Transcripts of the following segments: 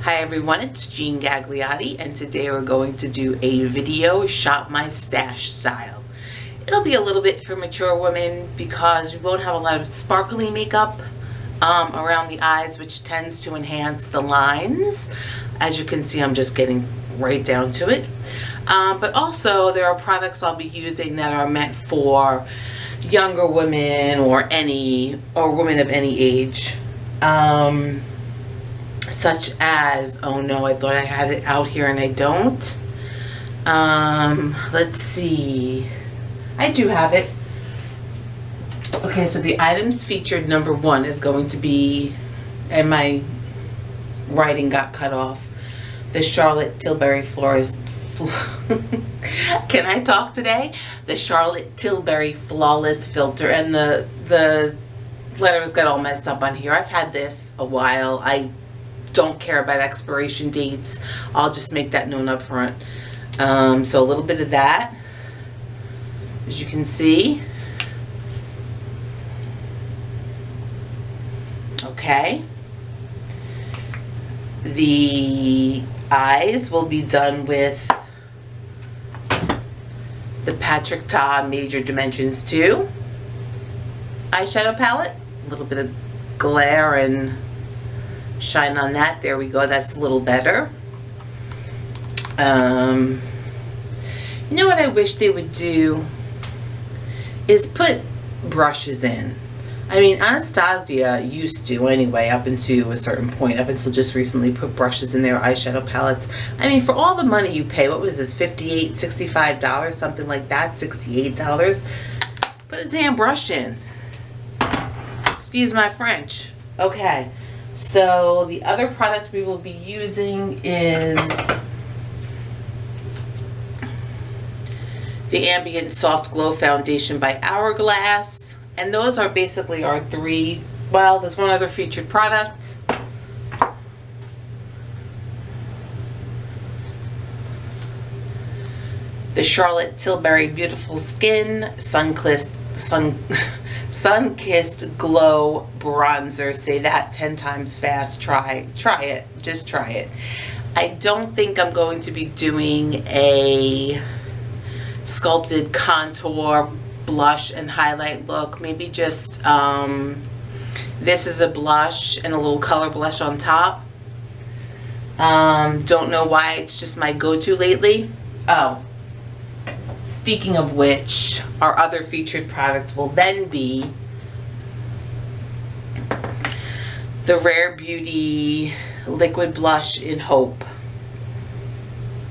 Hi everyone, it's Jean Gagliotti, and today we're going to do a video shop my stash style. It'll be a little bit for mature women because we won't have a lot of sparkly makeup around the eyes, which tends to enhance the lines. As you can see, I'm just getting right down to it. But also there are products I'll be using that are meant for younger women or women of any age. Such as, oh no, I thought I had it out here and I don't. Let's see. I do have it. Okay, so the items featured number 1 is going to be, and my writing got cut off, the Charlotte Tilbury Flawless. Can I talk today? The Charlotte Tilbury Flawless Filter, and the letters got all messed up on here. I've had this a while. I don't care about expiration dates. I'll just make that known up front. So a little bit of that, as you can see. Okay. The eyes will be done with the Patrick Ta Major Dimensions 2 eyeshadow palette. A little bit of glare and shine on that. There we go. That's a little better. You know what I wish they would do is put brushes in. I mean, Anastasia used to anyway, up until a certain point, up until just recently, put brushes in their eyeshadow palettes. I mean, for all the money you pay, what was this, $58, $65, something like that, $68, put a damn brush in. Excuse my French. Okay. So the other product we will be using is the Ambient Soft Glow Foundation by Hourglass. And those are basically our 3, well, there's one other featured product. The Charlotte Tilbury Beautiful Skin Sun-Kissed Glow Bronzer. Say that 10 times fast. Try it. Just try it. I don't think I'm going to be doing a sculpted contour blush and highlight look. Maybe just this is a blush and a little color blush on top. Don't know why, it's just my go-to lately. Oh, speaking of which, our other featured product will then be the Rare Beauty Liquid Blush in Hope.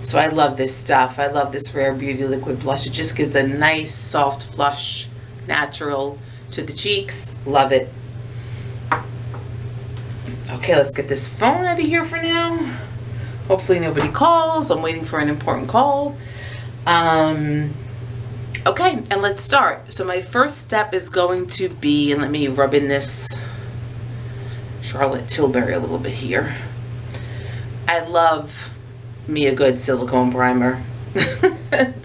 So I love this stuff. I love this Rare Beauty Liquid Blush. It just gives a nice, soft, flush, natural to the cheeks. Love it. Okay, let's get this phone out of here for now. Hopefully nobody calls. I'm waiting for an important call. Okay, and let's start. So my first step is going to be, and let me rub in this Charlotte Tilbury a little bit here. I love me a good silicone primer.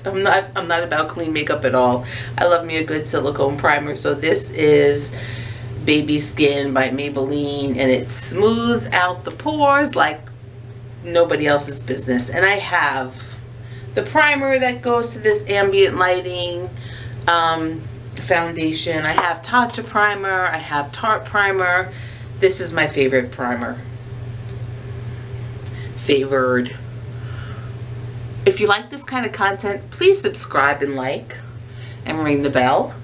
I'm not about clean makeup at all. I love me a good silicone primer. So this is Baby Skin by Maybelline, and it smooths out the pores like nobody else's business. And I have the primer that goes to this ambient lighting foundation. I have Tatcha primer. I have Tarte primer. This is my favorite primer. Favored. If you like this kind of content, please subscribe and like and ring the bell.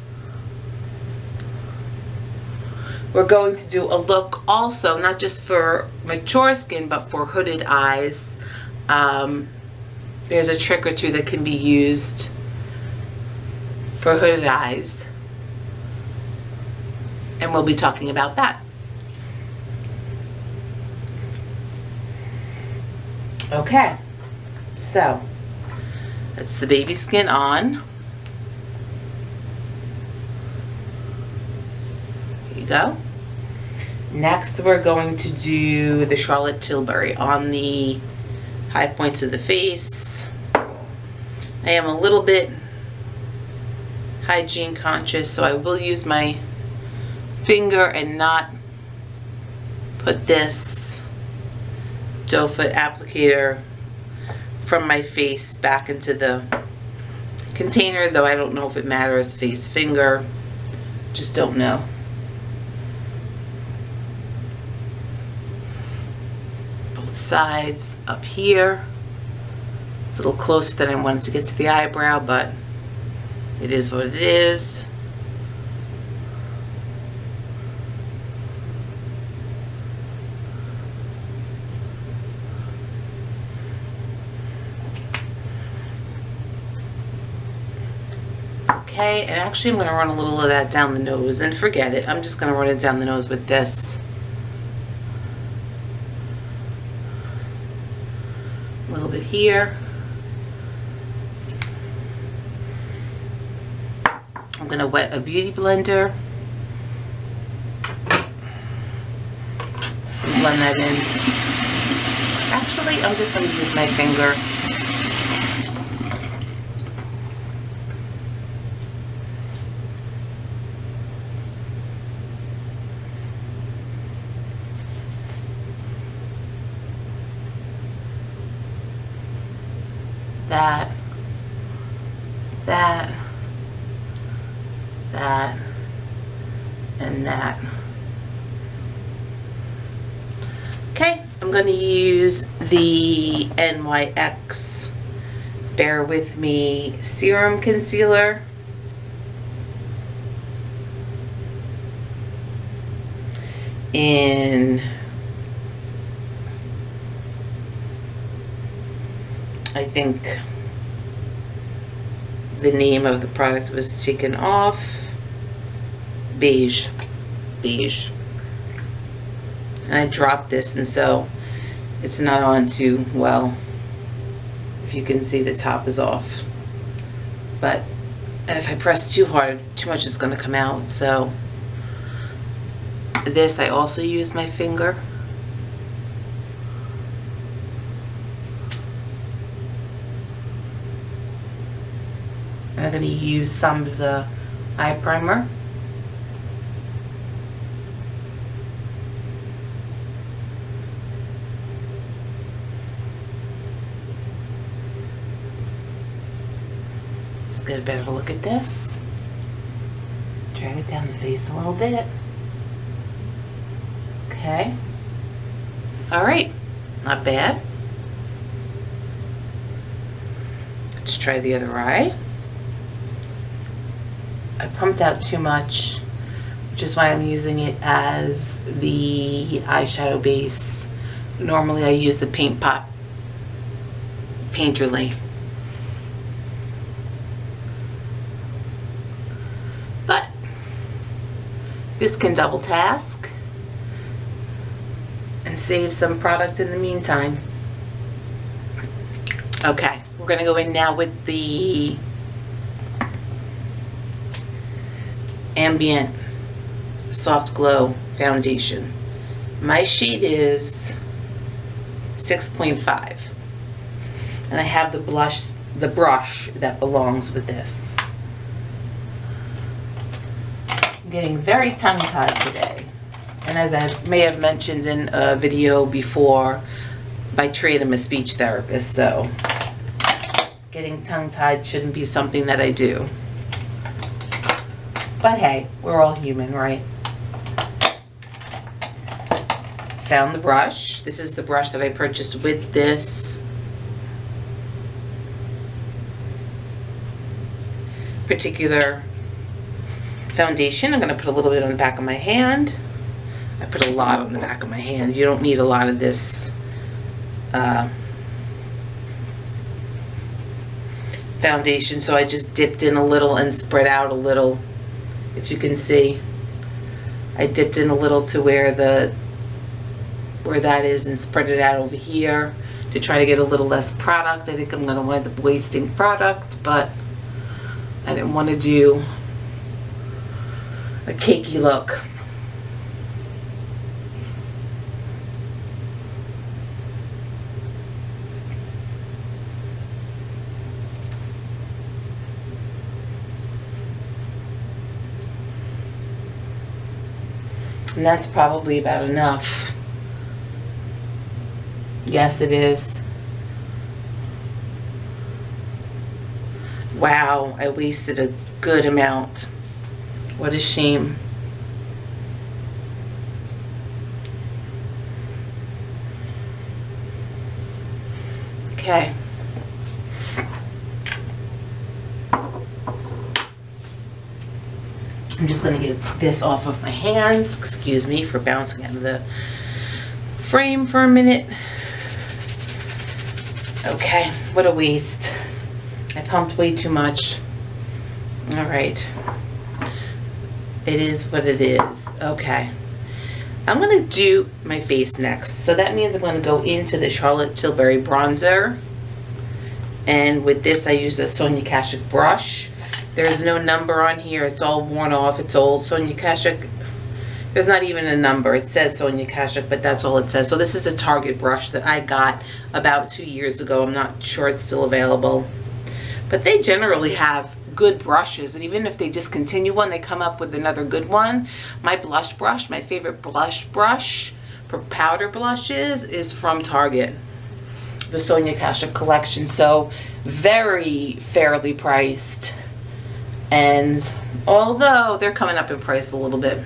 We're going to do a look also, not just for mature skin, but for hooded eyes. There's a trick or two that can be used for hooded eyes, and we'll be talking about that. Okay, so that's the Baby Skin on. Here you go. Next, we're going to do the Charlotte Tilbury on the high points of the face. I am a little bit hygiene conscious, so I will use my finger and not put this doe foot applicator from my face back into the container, though I don't know if it matters, face, finger, just don't know. Both sides up here. It's a little closer than I wanted to get to the eyebrow, but it is what it is. Okay, and actually I'm going to run a little of that down the nose, and forget it, I'm just going to run it down the nose with this. A little bit here. I'm going to wet a beauty blender. Blend that in. Actually, I'm just going to use my finger. That, and that. Okay, I'm going to use the NYX Bare With Me Serum Concealer. In I think the name of the product was taken off. Beige. And I dropped this, and so it's not on too well. If you can see, the top is off. But, and if I press too hard, too much is going to come out. So this, I also use my finger. And I'm going to use Samza eye primer. Let's get a better look at this. Drag it down the face a little bit. Okay. Alright. Not bad. Let's try the other eye. I pumped out too much, which is why I'm using it as the eyeshadow base. Normally I use the Paint Pot Painterly. But this can double task and save some product in the meantime. Okay, we're going to go in now with the Ambient Soft Glow Foundation. My shade is 6.5, and I have the brush that belongs with this. I'm getting very tongue-tied today, and as I may have mentioned in a video before, by trade I'm a speech therapist, so getting tongue-tied shouldn't be something that I do. But hey, we're all human, right? Found the brush. This is the brush that I purchased with this particular foundation. I'm going to put a little bit on the back of my hand. I put a lot on the back of my hand. You don't need a lot of this foundation, so I just dipped in a little and spread out a little. If you can see, I dipped in a little to where that is and spread it out over here to try to get a little less product. I think I'm going to wind up wasting product, but I didn't want to do a cakey look. And that's probably about enough. Yes, it is. Wow, I wasted a good amount. What a shame. Okay. I'm just going to get this off of my hands. Excuse me for bouncing out of the frame for a minute. Okay, what a waste. I pumped way too much. All right. It is what it is. Okay. I'm going to do my face next. So that means I'm going to go into the Charlotte Tilbury bronzer. And with this, I use a Sonia Kashuk brush. There's no number on here. It's all worn off. It's old. Sonia Kashuk. There's not even a number. It says Sonia Kashuk, but that's all it says. So this is a Target brush that I got about 2 years ago. I'm not sure it's still available. But they generally have good brushes, and even if they discontinue one, they come up with another good one. My blush brush, my favorite blush brush for powder blushes, is from Target, the Sonia Kashuk collection. So very fairly priced, and although they're coming up in price a little bit,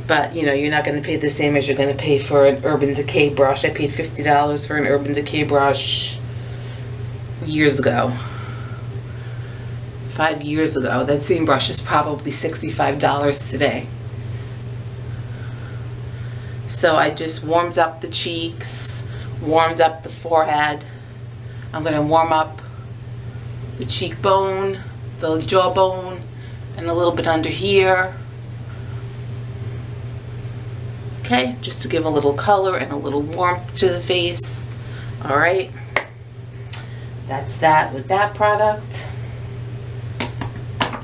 but you know, you're not going to pay the same as you're going to pay for an Urban Decay brush. I paid $50 for an Urban Decay brush years ago. 5 years ago. That same brush is probably $65 today. So I just warmed up the cheeks, warmed up the forehead. I'm going to warm up the cheekbone, the jawbone, and a little bit under here. Okay, just to give a little color and a little warmth to the face. All right. That's that with that product.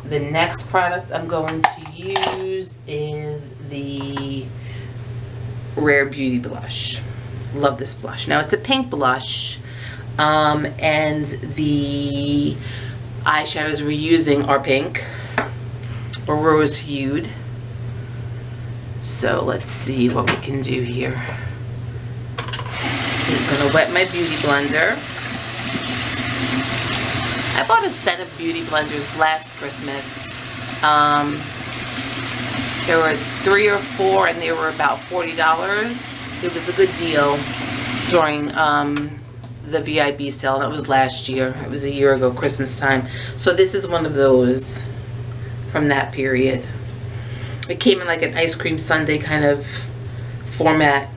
The next product I'm going to use is the Rare Beauty blush. Love this blush. Now it's a pink blush, and the eyeshadows we're using are pink or rose hued. So let's see what we can do here. So I'm going to wet my beauty blender. I bought a set of beauty blenders last Christmas. There were 3 or 4 and they were about $40. It was a good deal during the VIB sale. That was last year. It was a year ago, Christmas time. So this is one of those from that period. It came in like an ice cream sundae kind of format.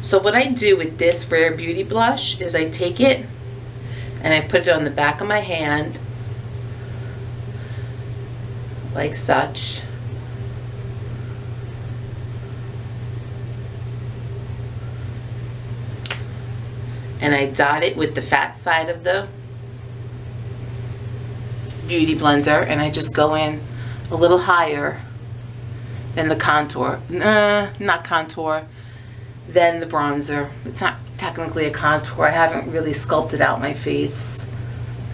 So what I do with this Rare Beauty blush is I take it and I put it on the back of my hand like such. And I dot it with the fat side of the beauty blender, and I just go in a little higher than the contour. Not contour. Then the bronzer. It's not technically a contour. I haven't really sculpted out my face.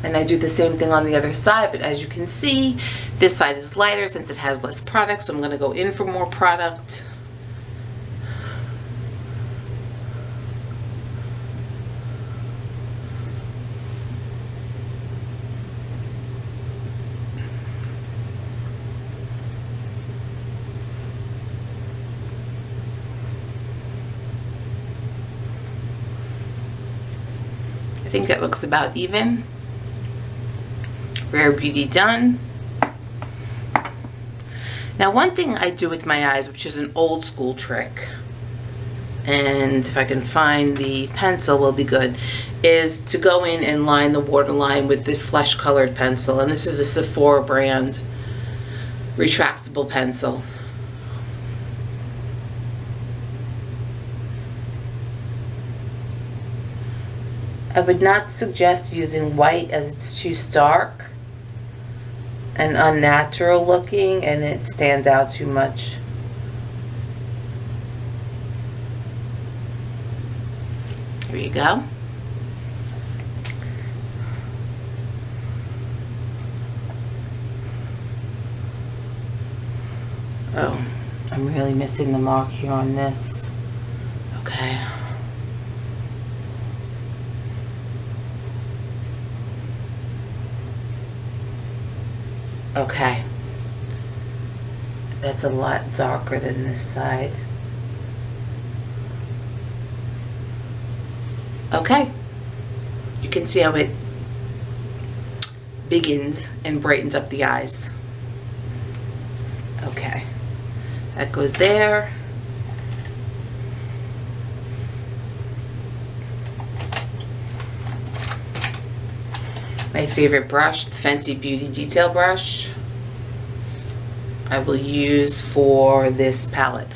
And I do the same thing on the other side, but as you can see, this side is lighter since it has less product, so I'm going to go in for more product. I think that looks about even. Rare Beauty done. Now one thing I do with my eyes, which is an old school trick, and if I can find the pencil will be good, is to go in and line the waterline with the flesh colored pencil. And this is a Sephora brand retractable pencil. I would not suggest using white as it's too stark and unnatural looking, and it stands out too much. Here you go. Oh, I'm really missing the mark here on this. Okay. Okay. That's a lot darker than this side. Okay. You can see how it begins and brightens up the eyes. Okay. That goes there. My favorite brush, the Fenty Beauty Detail Brush, I will use for this palette.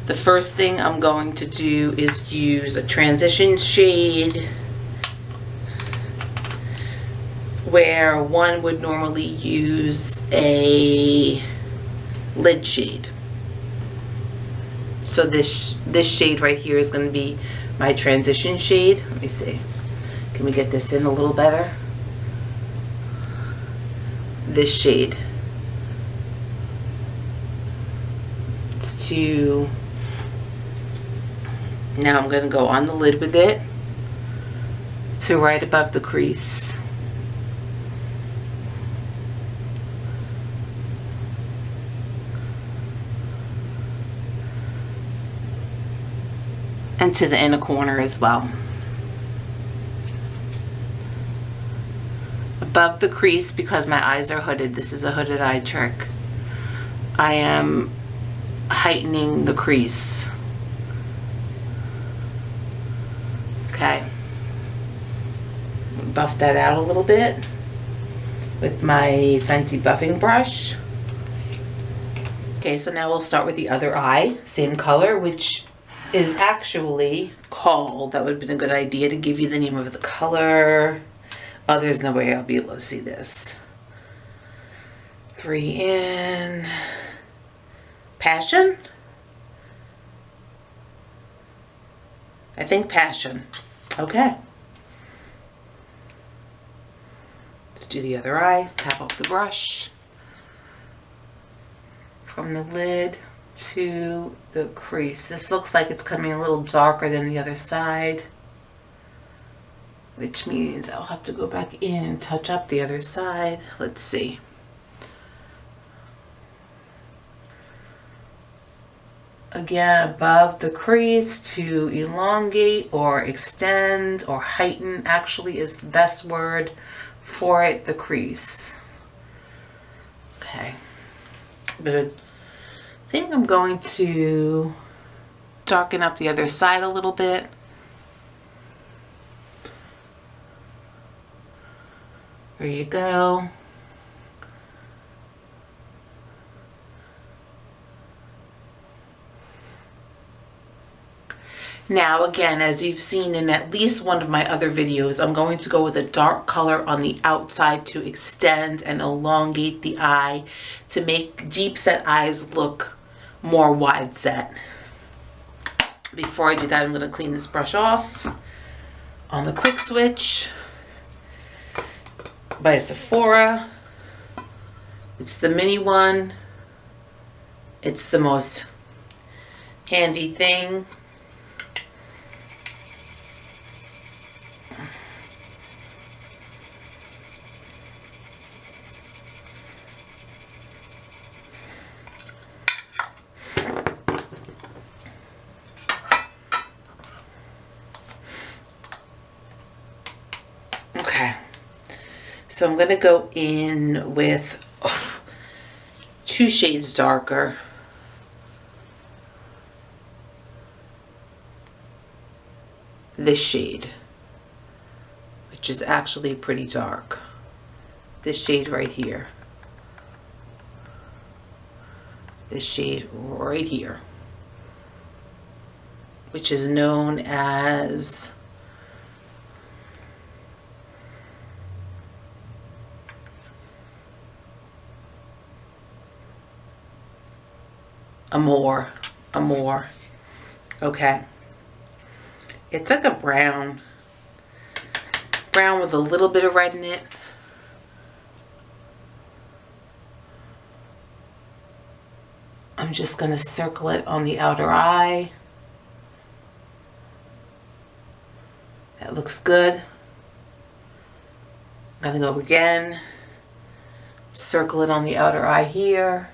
The first thing I'm going to do is use a transition shade where one would normally use a lid shade. So this shade right here is going to be my transition shade. Let me see. Can we get this in a little better? This shade. It's to, now I'm going to go on the lid with it to right above the crease. And to the inner corner as well. Above the crease, because my eyes are hooded, this is a hooded eye trick, I am heightening the crease. Okay. Buff that out a little bit with my Fenty buffing brush. Okay, so now we'll start with the other eye, same color, which is actually called, that would have been a good idea to give you the name of the color. Oh, there's no way I'll be able to see this. 3 in Passion? I think Passion. Okay. Let's do the other eye. Tap off the brush from the lid to the crease. This looks like it's coming a little darker than the other side, which means I'll have to go back in and touch up the other side. Let's see. Again, above the crease to elongate or extend or heighten actually is the best word for it, the crease. Okay. But I think I'm going to darken up the other side a little bit. There you go. Now again, as you've seen in at least one of my other videos, I'm going to go with a dark color on the outside to extend and elongate the eye to make deep set eyes look more wide set. Before I do that, I'm going to clean this brush off on the Quick Switch by Sephora. It's the mini one. It's the most handy thing. Okay, so I'm going to go in with 2 shades darker. This shade, which is actually pretty dark. This shade right here. This shade right here, which is known as Amore. Okay. It's like a brown with a little bit of red in it. I'm I'm just going to circle it on the outer eye. That looks good. I'm going to go again. Circle it on the outer eye here.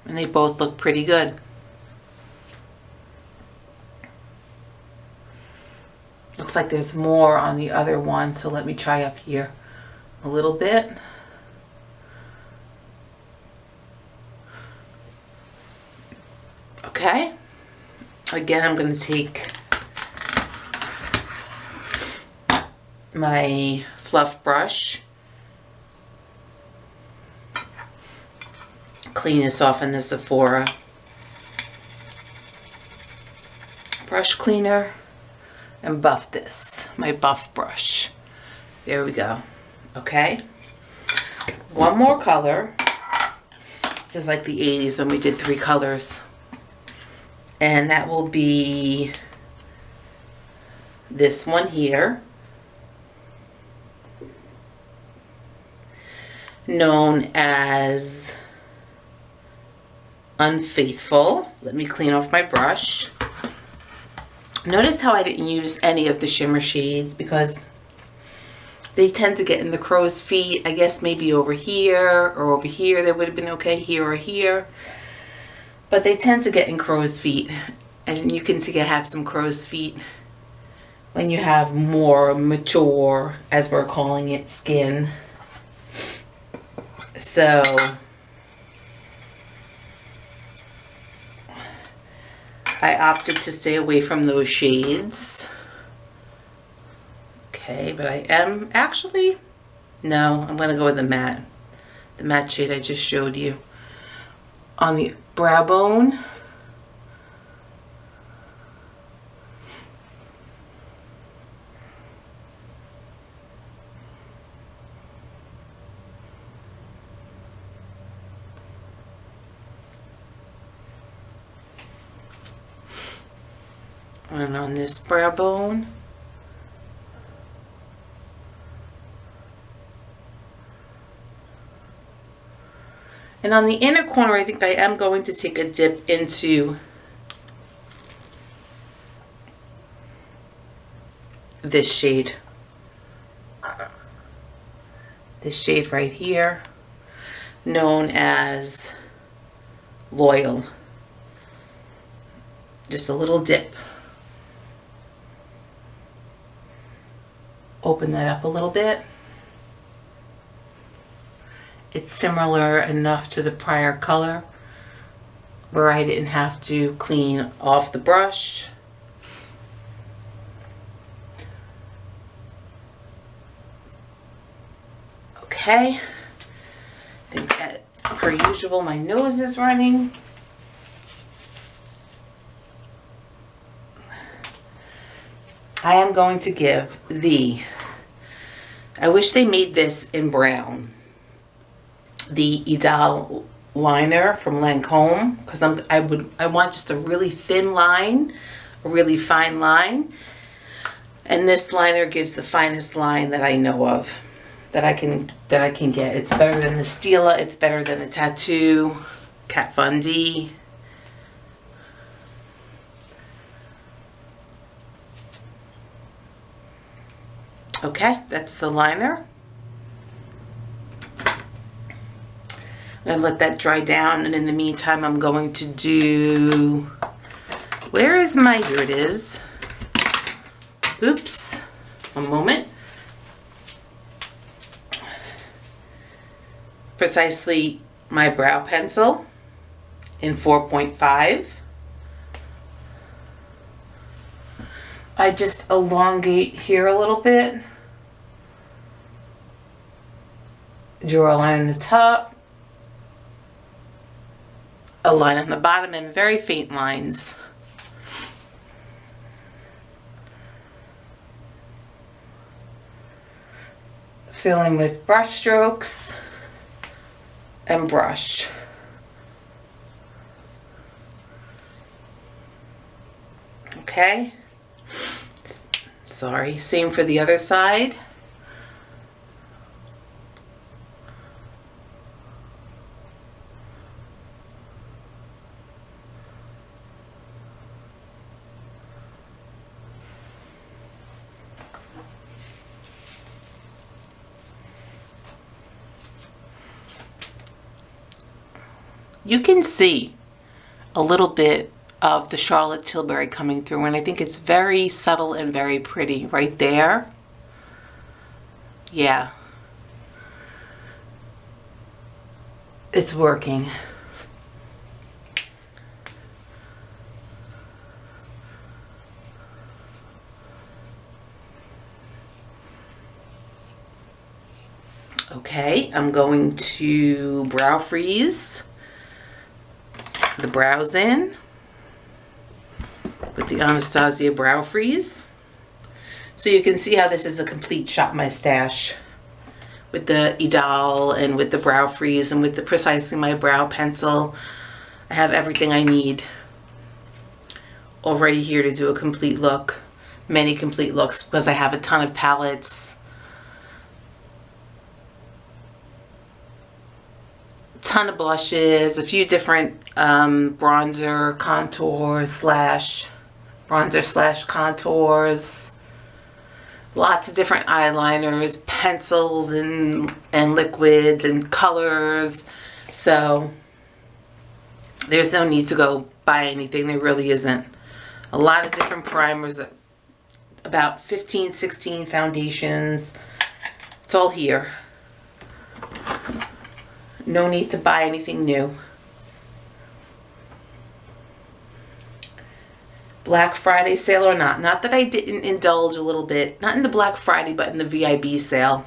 And they both look pretty good. Looks like there's more on the other one, so let me try up here a little bit. Okay. Again, I'm going to take my fluff brush, clean this off in the Sephora brush cleaner, and buff this, my buff brush. There we go. Okay. One more color. This is like the 80s when we did 3 colors. And that will be this one here, known as Unfaithful. Let me clean off my brush. Notice how I didn't use any of the shimmer shades because they tend to get in the crow's feet. I guess maybe over here or over here they would have been okay, here or here. But they tend to get in crow's feet. And you can have some crow's feet when you have more mature, as we're calling it, skin. So I opted to stay away from those shades. Okay, but I am actually, no, I'm going to go with the matte shade I just showed you. On the brow bone. And on this brow bone. And on the inner corner, I think I am going to take a dip into this shade. This shade right here, known as Loyal. Just a little dip. Open that up a little bit. It's similar enough to the prior color where I didn't have to clean off the brush. Okay. I think that, per usual, my nose is running. I am going to give I wish they made this in brown, the Idéal liner from Lancome, because I want just a really thin line, a really fine line, and this liner gives the finest line that I know of, that I can get. It's better than the Stila, it's better than the Tattoo, Kat Von D. Okay, that's the liner. I'm going to let that dry down, and in the meantime I'm going to do, here it is. Oops, one moment. Precisely my brow pencil in 4.5. I just elongate here a little bit. Draw a line in the top, a line on the bottom, and very faint lines. Filling with brush strokes and brush. Okay. sorry. Same for the other side. You can see a little bit of the Charlotte Tilbury coming through, and I think it's very subtle and very pretty right there. Yeah. It's working. Okay, I'm going to brow freeze the brows in with the Anastasia Brow Freeze. So you can see how this is a complete Shop My Stash with the Idol and with the Brow Freeze and with the Precisely My Brow Pencil. I have everything I need already here to do a complete look, many complete looks, because I have a ton of palettes, ton of blushes, a few different bronzer contours, lots of different eyeliners, pencils, and liquids and colors. So there's no need to go buy anything. There really isn't. A lot of different primers, about 15, 16 foundations. It's all here. No need to buy anything new. Black Friday sale or not. Not that I didn't indulge a little bit. Not in the Black Friday, but in the VIB sale.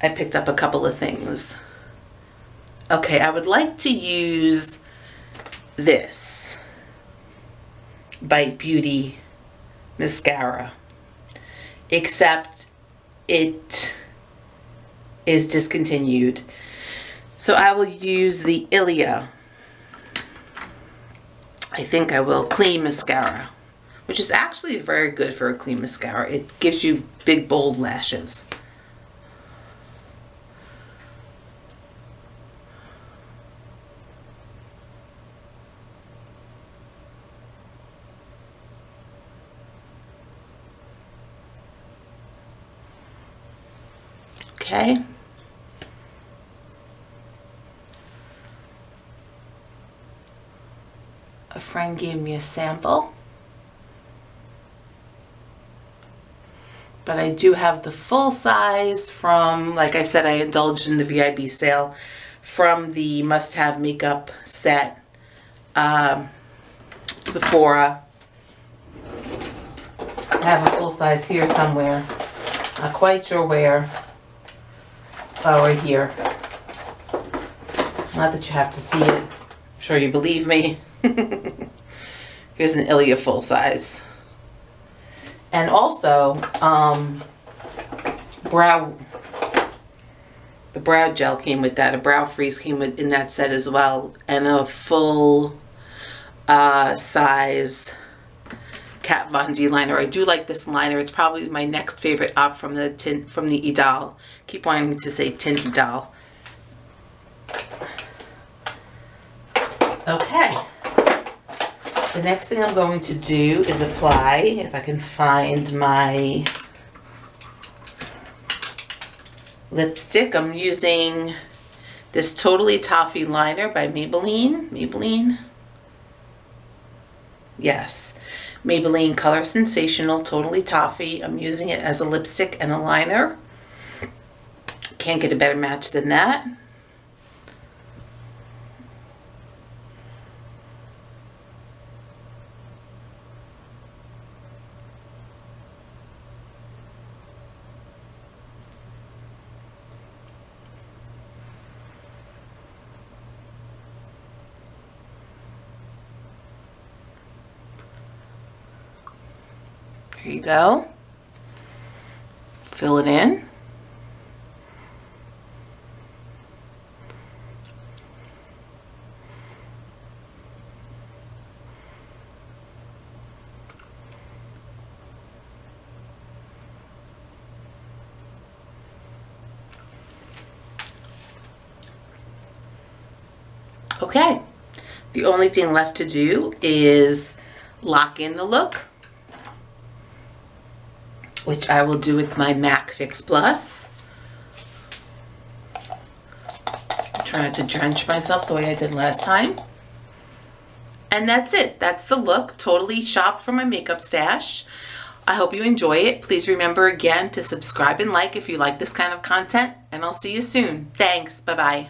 I picked up a couple of things. Okay, I would like to use this Bite Beauty mascara. Except it is discontinued. So I will use the Ilia, I think I will, Clean Mascara, which is actually very good for a clean mascara. It gives you big, bold lashes. Okay. A friend gave me a sample, but I do have the full size from, like I said, I indulged in the VIB sale from the must-have makeup set, Sephora. I have a full size here somewhere, not quite sure where. Oh, right here. Not that you have to see it. I'm sure you believe me. Here's an Ilia full size. And also, the brow gel came with that. A brow freeze came with in that set as well. And a full size Kat Von D liner. I do like this liner. It's probably my next favorite up from the Idol. Keep wanting to say Tint Idol. Okay. The next thing I'm going to do is apply, if I can find my lipstick. I'm using this Totally Toffee liner by Maybelline. Maybelline? Yes. Maybelline Color Sensational Totally Toffee. I'm using it as a lipstick and a liner. Can't get a better match than that. There you go. Fill it in. Okay, the only thing left to do is lock in the look, which I will do with my MAC Fix Plus. Try not to drench myself the way I did last time. And that's it. That's the look. Totally shopped for my makeup stash. I hope you enjoy it. Please remember again to subscribe and like if you like this kind of content. And I'll see you soon. Thanks. Bye-bye.